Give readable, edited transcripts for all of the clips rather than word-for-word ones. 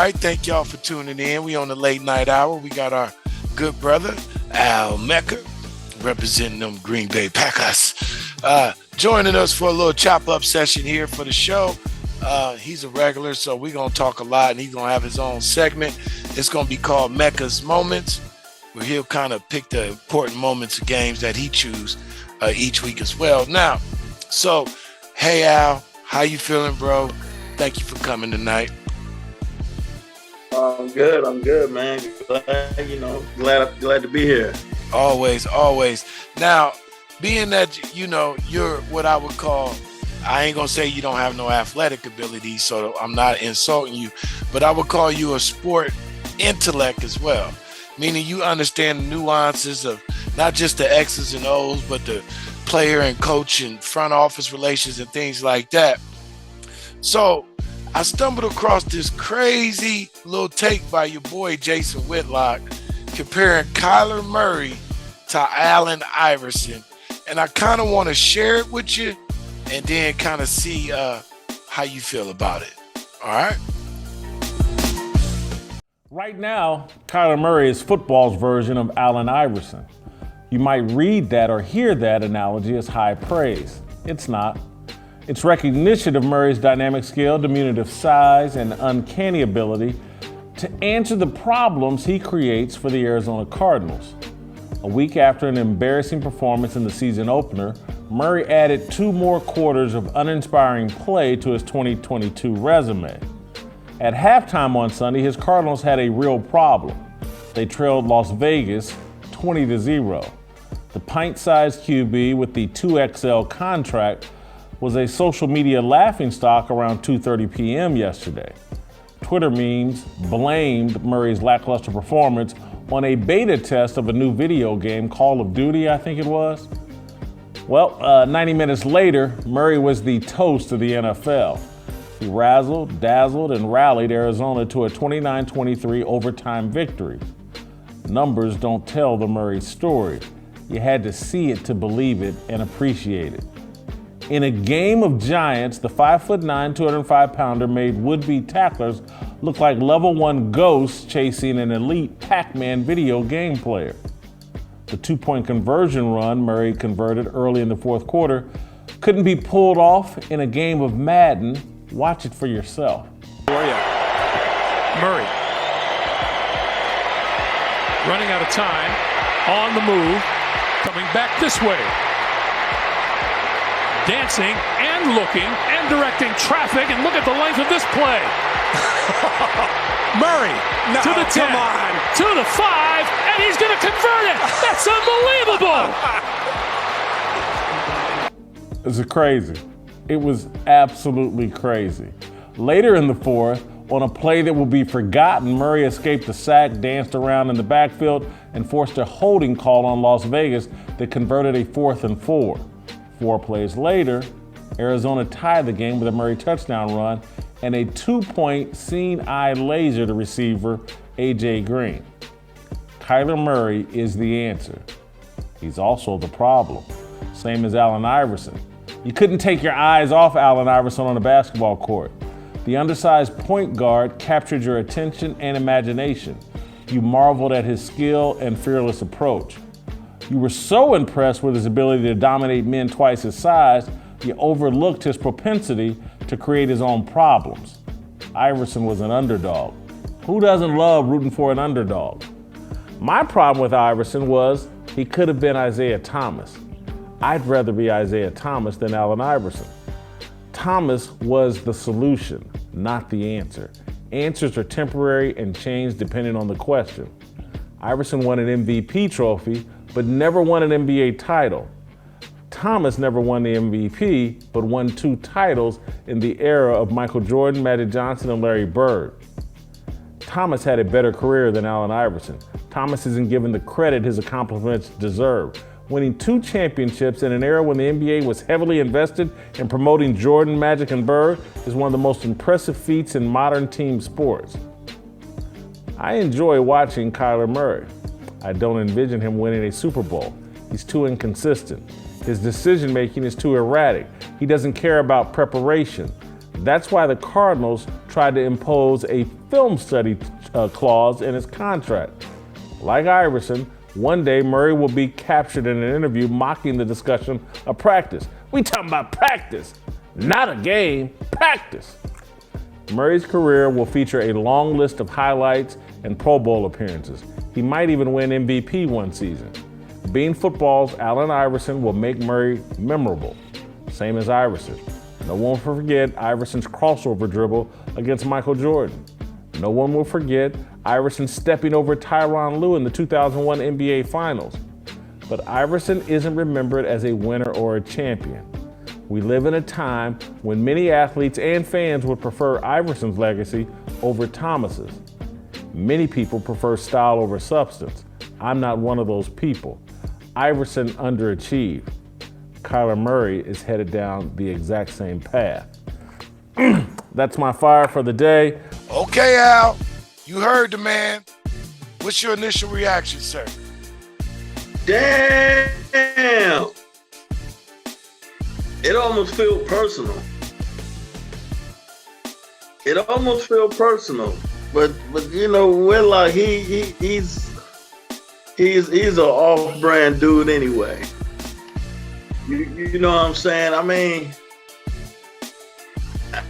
right, thank y'all for tuning in. We on the late night hour. We got our good brother, Al Mecca, representing them Green Bay Packers, joining us for a little chop-up session here for the show. He's a regular, so we're going to talk a lot, and he's going to have his own segment. It's going to be called Mecca's Moments, where he'll kind of pick the important moments of games that he chooses each week as well. Now, so, hey, Al, how you feeling, bro? Thank you for coming tonight. I'm good, man. Glad to be here. Always. Now, being that, you're what I would call, I ain't going to say you don't have no athletic ability, so I'm not insulting you, but I would call you a sport intellect as well, meaning you understand the nuances of not just the X's and O's, but the player and coach and front office relations and things like that. So I stumbled across this crazy little take by your boy Jason Whitlock comparing Kyler Murray to Allen Iverson. And I kind of want to share it with you and then kind of see how you feel about it. All right? Right now, Kyler Murray is football's version of Allen Iverson. You might read that or hear that analogy as high praise. It's not. It's recognition of Murray's dynamic skill, diminutive size, and uncanny ability to answer the problems he creates for the Arizona Cardinals. A week after an embarrassing performance in the season opener, Murray added 2 more quarters of uninspiring play to his 2022 resume. At halftime on Sunday, his Cardinals had a real problem. They trailed Las Vegas 20-0. The pint-sized QB with the 2XL contract was a social media laughingstock around 2:30 p.m. yesterday. Twitter memes blamed Murray's lackluster performance on a beta test of a new video game, Call of Duty, I think it was. Well, 90 minutes later, Murray was the toast of the NFL. He razzled, dazzled, and rallied Arizona to a 29-23 overtime victory. Numbers don't tell the Murray story. You had to see it to believe it and appreciate it. In a game of giants, the 5'9", 205-pounder made would-be tacklers look like level 1 ghosts chasing an elite Pac-Man video game player. The 2-point conversion run Murray converted early in the fourth quarter couldn't be pulled off in a game of Madden. Watch it for yourself. Murray running out of time, on the move, coming back this way. Dancing and looking and directing traffic, and look at the length of this play. Murray to the 10, to the 5, and he's going to convert it. That's unbelievable. It's crazy. It was absolutely crazy. Later in the fourth, on a play that will be forgotten, Murray escaped the sack, danced around in the backfield, and forced a holding call on Las Vegas that converted a 4th and 4. 4 plays later, Arizona tied the game with a Murray touchdown run and a 2-point seeing-eye laser to receiver A.J. Green. Kyler Murray is the answer. He's also the problem, same as Allen Iverson. You couldn't take your eyes off Allen Iverson on a basketball court. The undersized point guard captured your attention and imagination. You marveled at his skill and fearless approach. You were so impressed with his ability to dominate men twice his size, you overlooked his propensity to create his own problems. Iverson was an underdog. Who doesn't love rooting for an underdog? My problem with Iverson was he could have been Isaiah Thomas. I'd rather be Isaiah Thomas than Allen Iverson. Thomas was the solution, not the answer. Answers are temporary and change depending on the question. Iverson won an MVP trophy, but never won an NBA title. Thomas never won the MVP, but won 2 titles in the era of Michael Jordan, Magic Johnson, and Larry Bird. Thomas had a better career than Allen Iverson. Thomas isn't given the credit his accomplishments deserve. Winning 2 championships in an era when the NBA was heavily invested in promoting Jordan, Magic, and Bird is one of the most impressive feats in modern team sports. I enjoy watching Kyler Murray. I don't envision him winning a Super Bowl. He's too inconsistent. His decision-making is too erratic. He doesn't care about preparation. That's why the Cardinals tried to impose a film study clause in his contract. Like Iverson, one day Murray will be captured in an interview mocking the discussion of practice. We talking about practice, not a game, practice. Murray's career will feature a long list of highlights and Pro Bowl appearances. He might even win MVP one season. Being football's Allen Iverson will make Murray memorable, same as Iverson. No one will forget Iverson's crossover dribble against Michael Jordan. No one will forget Iverson stepping over Tyronn Lue in the 2001 NBA Finals. But Iverson isn't remembered as a winner or a champion. We live in a time when many athletes and fans would prefer Iverson's legacy over Thomas's. Many people prefer style over substance. I'm not one of those people. Iverson underachieved. Kyler Murray is headed down the exact same path. That's my fire for the day. Okay, Al, you heard the man. What's your initial reaction, sir? Damn. It almost feels personal. But you know, Whitlock, he's an off-brand dude anyway. You know what I'm saying? I mean,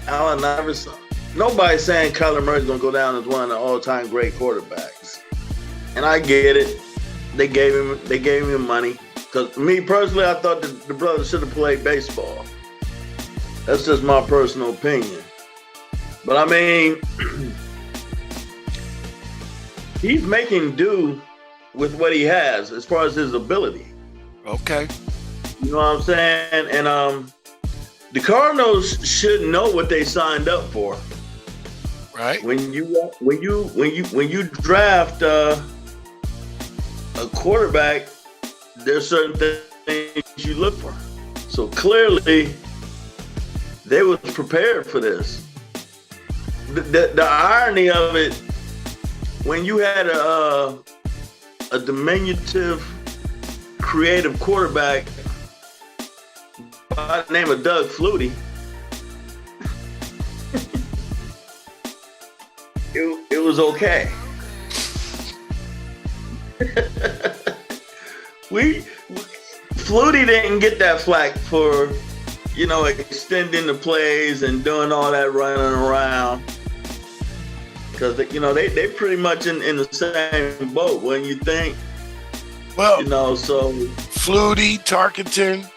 Allen Iverson. Nobody's saying Kyler Murray's gonna go down as one of the all-time great quarterbacks, and I get it. They gave him money. Because me personally, I thought the brother should have played baseball. That's just my personal opinion. But I mean, he's making do with what he has as far as his ability. Okay. You know what I'm saying? And the Cardinals should know what they signed up for. Right. When you draft a quarterback, there's certain things you look for. So clearly, they was prepared for this. The irony of it, when you had a diminutive, creative quarterback by the name of Doug Flutie, it was okay. Flutie didn't get that flack for, you know, extending the plays and doing all that running around. Because, you know, they pretty much in the same boat, when you think. Well, you know, so. Flutie, Tarkenton,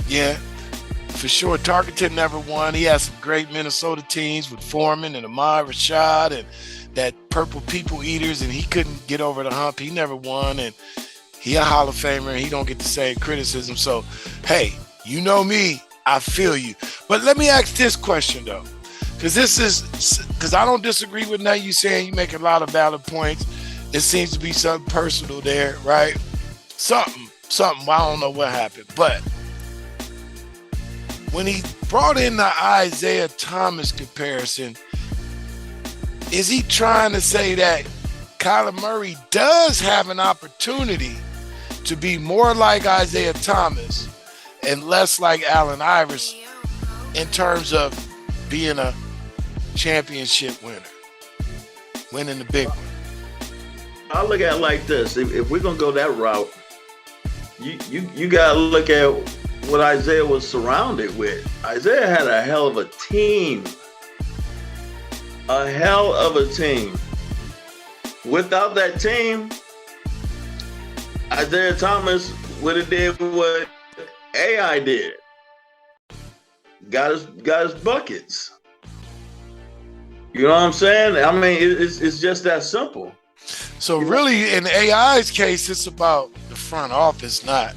yeah, for sure. Tarkenton never won. He had some great Minnesota teams with Foreman and Ahmad Rashad and that purple people eaters, and he couldn't get over the hump. He never won, and he a Hall of Famer, and he don't get the same criticism. So, hey, you know me, I feel you. But let me ask this question, though, because I don't disagree with nothing you saying. You make a lot of valid points. It seems to be something personal there, right? Something. I don't know what happened. But when he brought in the Isaiah Thomas comparison, is he trying to say that Kyler Murray does have an opportunity to be more like Isaiah Thomas and less like Allen Iverson in terms of being a championship winner, winning the big one? I look at it like this. If we're going to go that route, you got to look at what Isaiah was surrounded with. Isaiah had a hell of a team. A hell of a team. Without that team, Isaiah Thomas would have did what AI did. Got his buckets. You know what I'm saying? I mean, it's just that simple. So really, in AI's case, it's about the front office not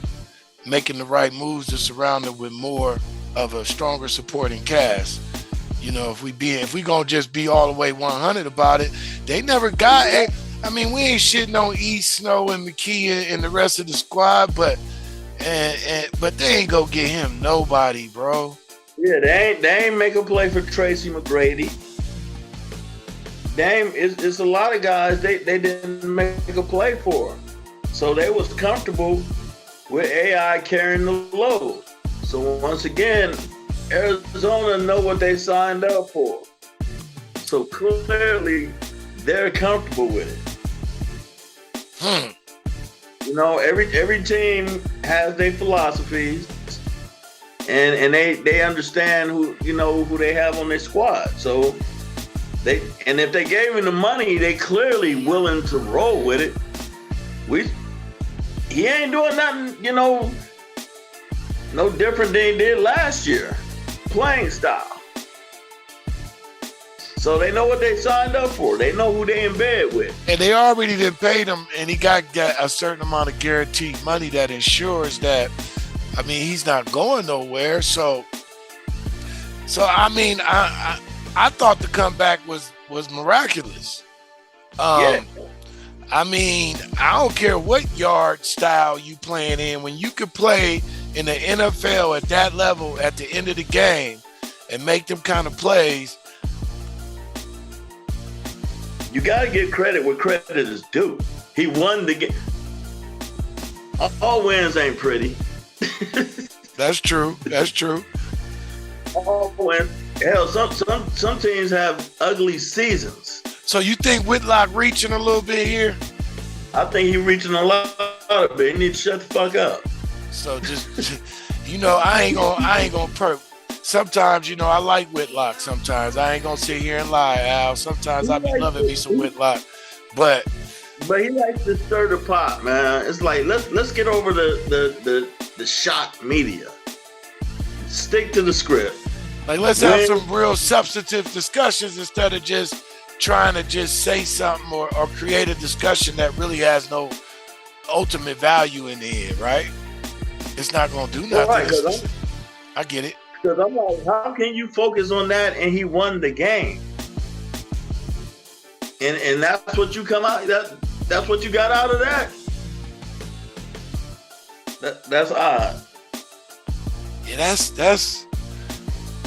making the right moves to surround it with more of a stronger supporting cast. You know, if we gonna just be all the way 100 about it, they never got it. I mean, we ain't shitting on East, Snow, and McKee and the rest of the squad, but they ain't gonna get him nobody, bro. Yeah, they ain't make a play for Tracy McGrady. It's a lot of guys they didn't make a play for. So they was comfortable with AI carrying the load. So once again, Arizona know what they signed up for. So clearly, they're comfortable with it. You know, every team has their philosophies, and they understand who they have on their squad. So if they gave him the money, they clearly willing to roll with it. He ain't doing nothing, no different than he did last year, playing style. So they know what they signed up for. They know who they in bed with. And they already done paid him, and he got a certain amount of guaranteed money that ensures that, I mean, he's not going nowhere. So I mean, I thought the comeback was miraculous. Yeah. I mean, I don't care what yard style you playing in. When you could play in the NFL at that level at the end of the game and make them kind of plays, you got to give credit where credit is due. He won the game. All wins ain't pretty. That's true. That's true. All wins. Hell, some teams have ugly seasons. So you think Whitlock reaching a little bit here? I think he reaching a lot of it. He needs to shut the fuck up. So just I ain't gonna perk. Sometimes, I like Whitlock sometimes. I ain't gonna sit here and lie, Al. Sometimes I be loving me some Whitlock. But he likes to stir the pot, man. It's like let's get over the shock media. Stick to the script. Like, let's have some real substantive discussions instead of just trying to just say something or create a discussion that really has no ultimate value in the end, right? It's not gonna do nothing. Right, I get it. Because I'm like, how can you focus on that and he won the game? And that's what you come out. That's what you got out of that. That's odd. Yeah, that's.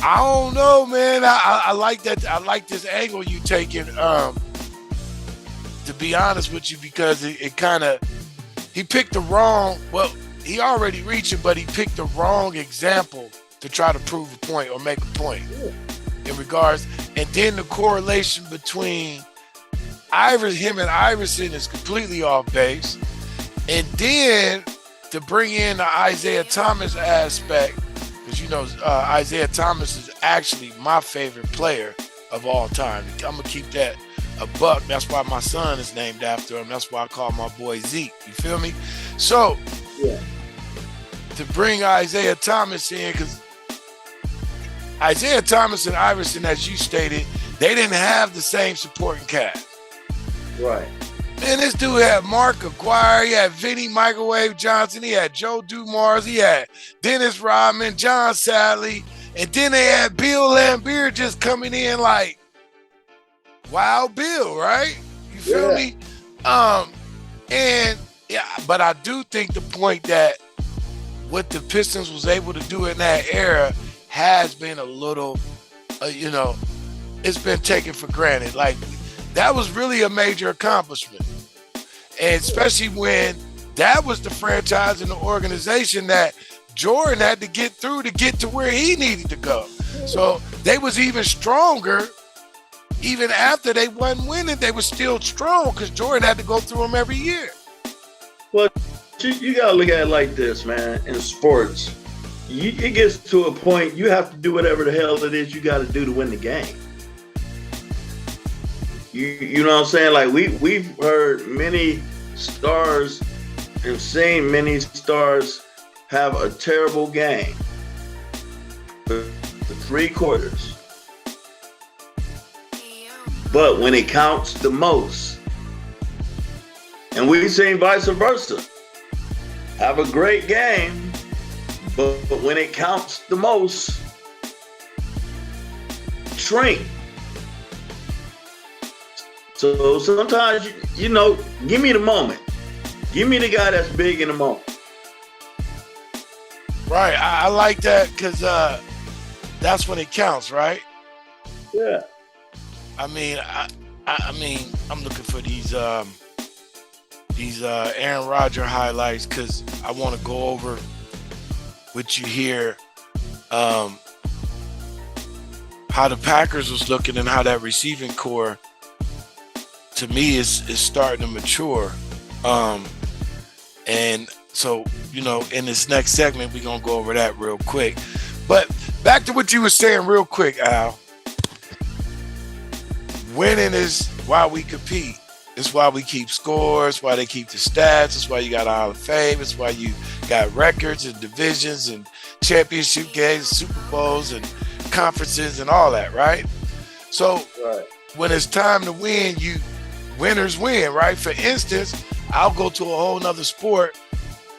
I don't know, man. I like that. I like this angle you taking. To be honest with you, because it kind of he picked the wrong. Well, he already reaching, but he picked the wrong example to try to prove a point or make a point in regards. And then the correlation between him and Iverson is completely off base. And then to bring in the Isaiah Thomas aspect, because Isaiah Thomas is actually my favorite player of all time. I'm gonna keep that a buck. That's why my son is named after him. That's why I call my boy Zeke. You feel me? So to bring Isaiah Thomas in, because Isaiah Thomas and Iverson, as you stated, they didn't have the same supporting cast. Right. Man, this dude had Mark Aguirre, he had Vinny Microwave Johnson, he had Joe Dumars, he had Dennis Rodman, John Sadley, and then they had Bill Laimbeer just coming in like Wild Bill, right? You feel me? But I do think the point that what the Pistons was able to do in that era has been a little, it's been taken for granted. Like, that was really a major accomplishment. And especially when that was the franchise and the organization that Jordan had to get through to get to where he needed to go. So they was even stronger. Even after they wasn't winning, they were still strong because Jordan had to go through them every year. Well, you got to look at it like this, man. In sports, it gets to a point you have to do whatever the hell it is you got to do to win the game. You know what I'm saying? Like we've heard many stars and seen many stars have a terrible game for 3 quarters. But when it counts the most, and we've seen vice versa, have a great game, but when it counts the most, shrink. So sometimes, give me the moment. Give me the guy that's big in the moment. Right. I like that because that's when it counts, right? Yeah. I mean, I'm looking for these Aaron Rodgers highlights because I want to go over with you here how the Packers was looking and how that receiving core, to me, is starting to mature. And so, in this next segment, we're going to go over that real quick. But back to what you were saying real quick, Al. Winning is why we compete. It's why we keep scores, why they keep the stats. It's why you got a Hall of Fame. It's why you got records and divisions and championship games, Super Bowls and conferences and all that, right? So when it's time to win, winners win, right? For instance, I'll go to a whole nother sport,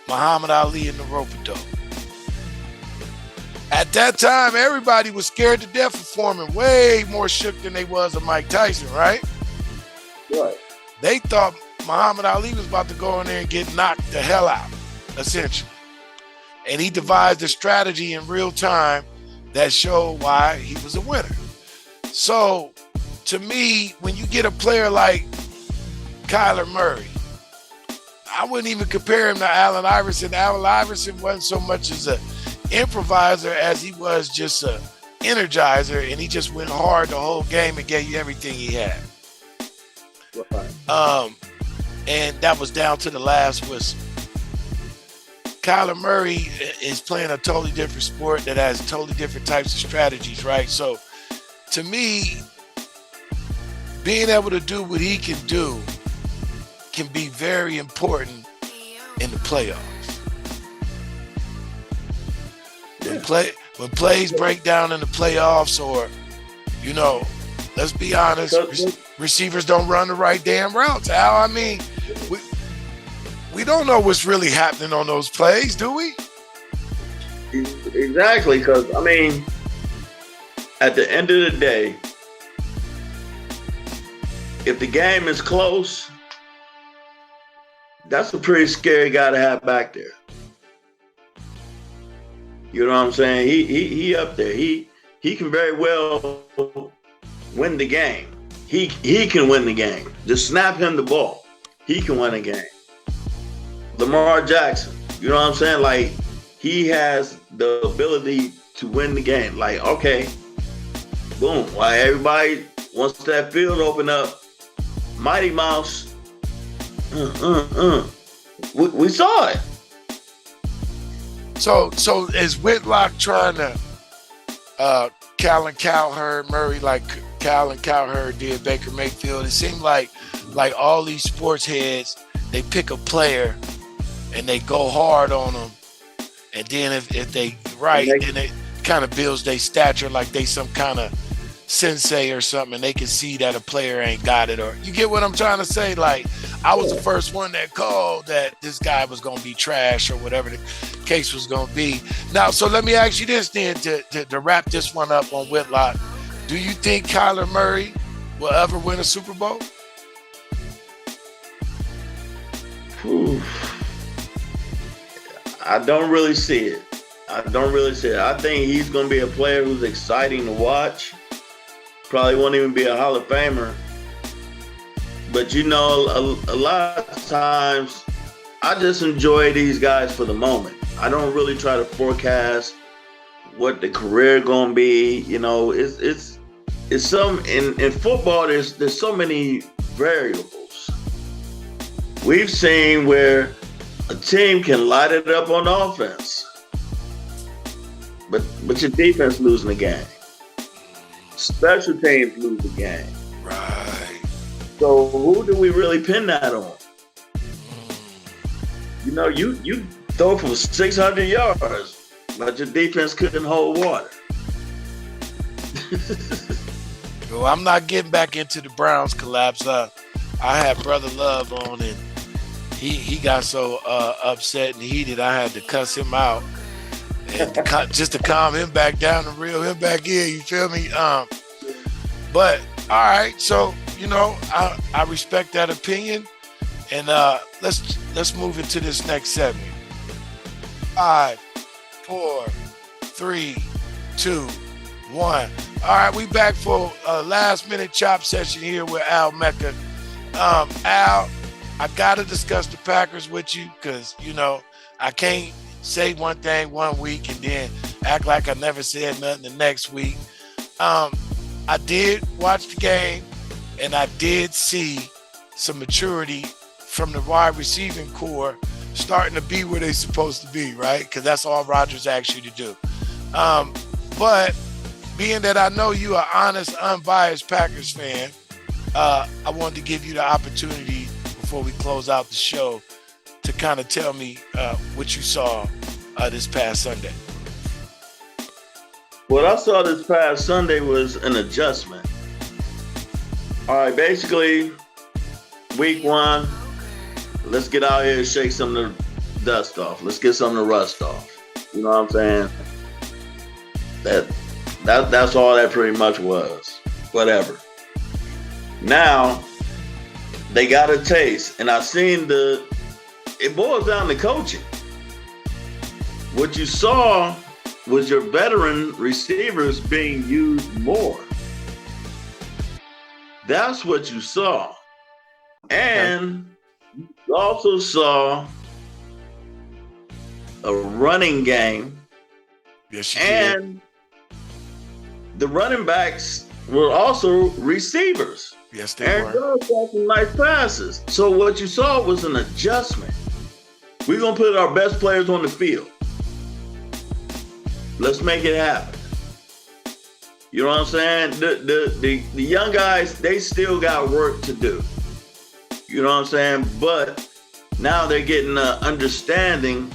Muhammad Ali and the rope-a-dope. At that time, everybody was scared to death of Foreman, way more shook than they was of Mike Tyson, right? Right. They thought Muhammad Ali was about to go in there and get knocked the hell out, essentially. And he devised a strategy in real time that showed why he was a winner. So, to me, when you get a player like Kyler Murray, I wouldn't even compare him to Allen Iverson. Allen Iverson wasn't so much as an improviser as he was just an energizer, and he just went hard the whole game and gave you everything he had. Right. And that was down to the last whistle. Kyler Murray is playing a totally different sport that has totally different types of strategies, right? So, to me, being able to do what he can do can be very important in the playoffs. When plays break down in the playoffs, or, let's be honest, receivers don't run the right damn routes, Al. I mean, we don't know what's really happening on those plays, do we? Exactly, because, at the end of the day, if the game is close, that's a pretty scary guy to have back there. You know what I'm saying? He up there. He can very well win the game. He can win the game. Just snap him the ball. He can win a game. Lamar Jackson, you know what I'm saying? Like, he has the ability to win the game. Like, okay, boom. Like, everybody, once that field open up, Mighty Mouse, we saw it. So is Whitlock trying to Cal and Cowherd Murray like Cal and Cowherd did Baker Mayfield? It seemed like all these sports heads, they pick a player and they go hard on them, and then if they then it kind of builds their stature like they some kind of sensei or something, and they can see that a player ain't got it. Or you get what I'm trying to say? Like, I was the first one that called that this guy was going to be trash or whatever the case was going to be. Now, so let me ask you this then to wrap this one up on Whitlock. Do you think Kyler Murray will ever win a Super Bowl? I don't really see it. I think he's going to be a player who's exciting to watch. Probably won't even be a Hall of Famer. But, a lot of times I just enjoy these guys for the moment. I don't really try to forecast what the career going to be. It's some in football. There's so many variables. We've seen where a team can light it up on offense, but your defense losing the game. Special teams lose the game. Right. So who do we really pin that on? You throw for 600 yards, but your defense couldn't hold water. Well, I'm not getting back into the Browns collapse. I had Brother Love on, and he got so upset and heated, I had to cuss him out, and just to calm him back down and reel him back in. You feel me? But all right, so I respect that opinion, and let's move into this next segment. 5, 4, 3, 2, 1. All right, we back for a last minute chop session here with Al Mecca. Al, I gotta discuss the Packers with you because I can't say one thing one week and then act like I never said nothing the next week. I did watch the game, and I did see some maturity from the wide receiving core starting to be where they're supposed to be, right? Because that's all Rodgers asked you to do. But being that I know you are honest, unbiased Packers fan, I wanted to give you the opportunity before we close out the show to kind of tell me what you saw this past Sunday. What I saw this past Sunday was an adjustment. All right, basically, week 1, let's get out here and shake some of the dust off. Let's get some of the rust off. You know what I'm saying? That's all that pretty much was. Whatever. Now, they got a taste, and I seen it boils down to coaching. What you saw was your veteran receivers being used more. That's what you saw. And you also saw a running game. Yes, you and the running backs were also receivers. Yes, they Aaron were. Jones got some nice passes. So what you saw was an adjustment. We're going to put our best players on the field. Let's make it happen. You know what I'm saying? The young guys, they still got work to do. You know what I'm saying? But now they're getting an understanding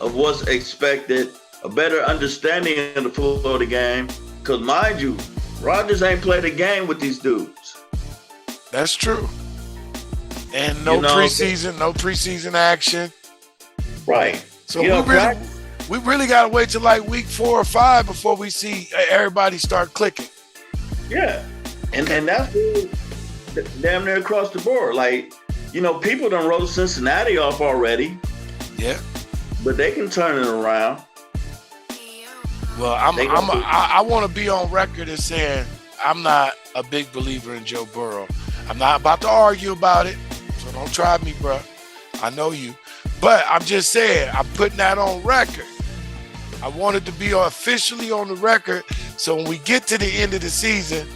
of what's expected, a better understanding of the flow of the game. Because mind you, Rodgers ain't played a game with these dudes. That's true. And no preseason action. Right. So we really got to wait till like week 4 or 5 before we see everybody start clicking. Yeah. And that's damn near across the board. Like, people done wrote Cincinnati off already. Yeah. But they can turn it around. Well, I want to be on record as saying I'm not a big believer in Joe Burrow. I'm not about to argue about it, so don't try me, bro. I know you. But I'm just saying, I'm putting that on record. I wanted to be officially on the record, so when we get to the end of the season,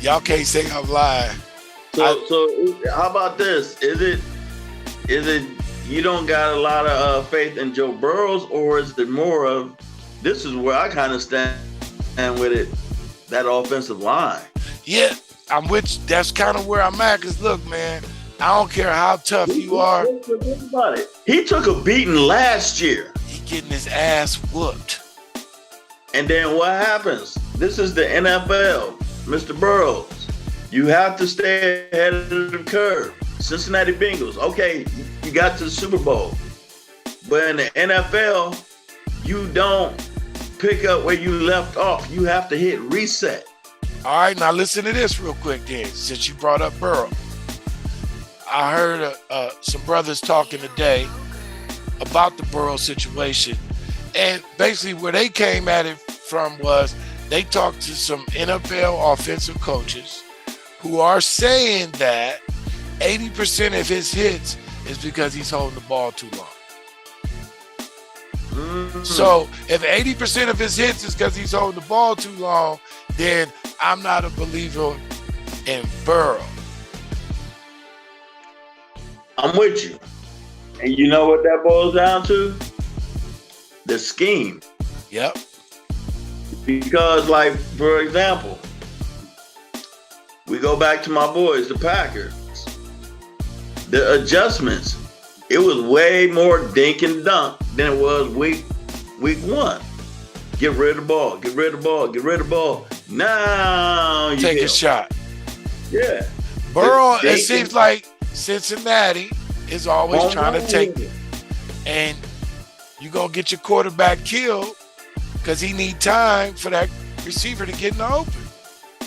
y'all can't say I'm lying. So how about this? Is it you don't got a lot of faith in Joe Burrow, or is it more of this is where I kind of stand with it, that offensive line? Yeah, I'm with you. That's kind of where I'm at. Because look, man, I don't care how tough you are. Think about it. He took a beating last year. He getting his ass whooped. And then what happens? This is the NFL, Mr. Burrows. You have to stay ahead of the curve. Cincinnati Bengals. Okay, you got to the Super Bowl. But in the NFL, you don't pick up where you left off. You have to hit reset. All right, now listen to this real quick then, since you brought up Burrow. I heard some brothers talking today about the Burrow situation. And basically where they came at it from was they talked to some NFL offensive coaches who are saying that 80% of his hits is because he's holding the ball too long. Mm-hmm. So if 80% of his hits is because he's holding the ball too long, then I'm not a believer in Burrow. I'm with you. And you know what that boils down to? The scheme. Yep. Because, like, for example, we go back to my boys, the Packers. The adjustments, it was way more dink and dunk than it was week 1. Get rid of the ball, get rid of the ball, get rid of the ball. Now you take a shot. Yeah. Burrow, it seems like Cincinnati is always trying to take it. And you're going to get your quarterback killed because he need time for that receiver to get in the open.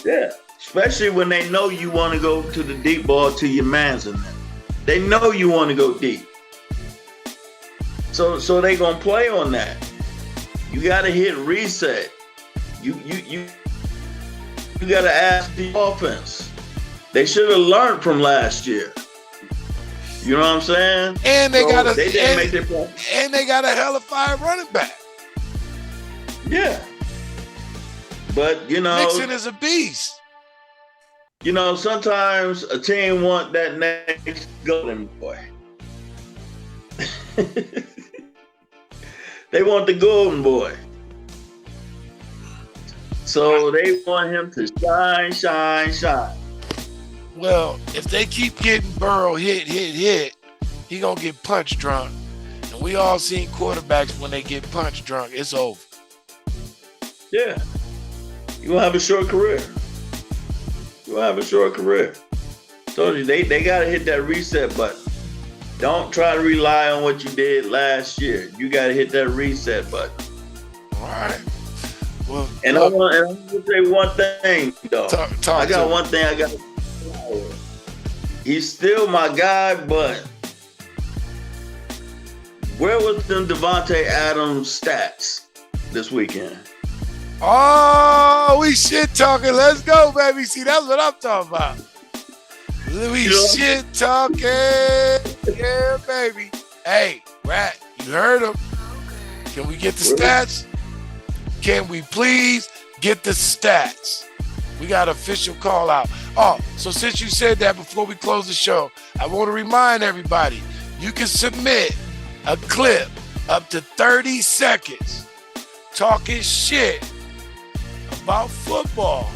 Yeah. Especially when they know you want to go to the deep ball to your mans in there. They know you want to go deep. So they going to play on that. You got to hit reset. You got to ask the offense. They should have learned from last year. You know what I'm saying? And they got a hella fire running back. Yeah. But, Mixon is a beast. You know, sometimes a team want that next golden boy. They want the golden boy. So they want him to shine, shine, shine. Well, if they keep getting Burrow hit, he gonna get punch drunk. And we all seen quarterbacks when they get punch drunk, it's over. Yeah. You're gonna have a short career. You're gonna have a short career. Told you, they gotta hit that reset button. Don't try to rely on what you did last year. You gotta hit that reset button. All right. Well, And I want to say one thing, though. I got one thing I got to say. He's still my guy, but where was them Devontae Adams stats this weekend? Oh, we shit talking. Let's go, baby. See, that's what I'm talking about. We shit talking. Yeah, baby. Hey, Rat, you heard him. Can we get the stats? Can we please get the stats? We got official call out. Oh, so since you said that before we close the show, I want to remind everybody, you can submit a clip up to 30 seconds talking shit about football.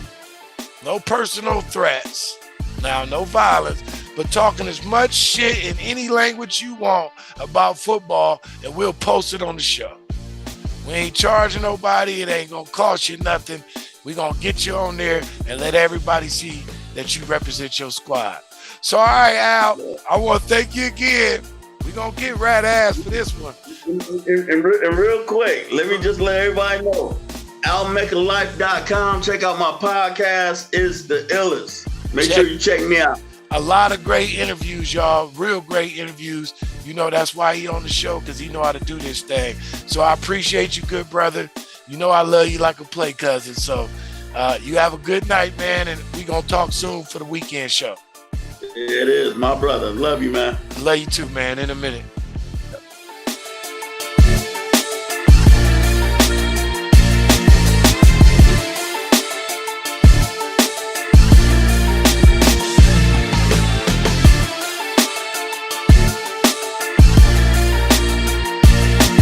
No personal threats. Now, no violence, but talking as much shit in any language you want about football, and we'll post it on the show. We ain't charging nobody. It ain't going to cost you nothing. We going to get you on there and let everybody see that you represent your squad. So, all right, Al, I want to thank you again. We going to get rat ass for this one. And real quick, let me just let everybody know. AlMeccaLife.com. Check out my podcast. It's the illest. Make sure you check me out. A lot of great interviews, y'all. Real great interviews. You know, that's why he on the show, because he know how to do this thing. So I appreciate you, good brother. You know I love you like a play cousin. So you have a good night, man, and we going to talk soon for the weekend show. It is, my brother. Love you, man. Love you too, man, in a minute.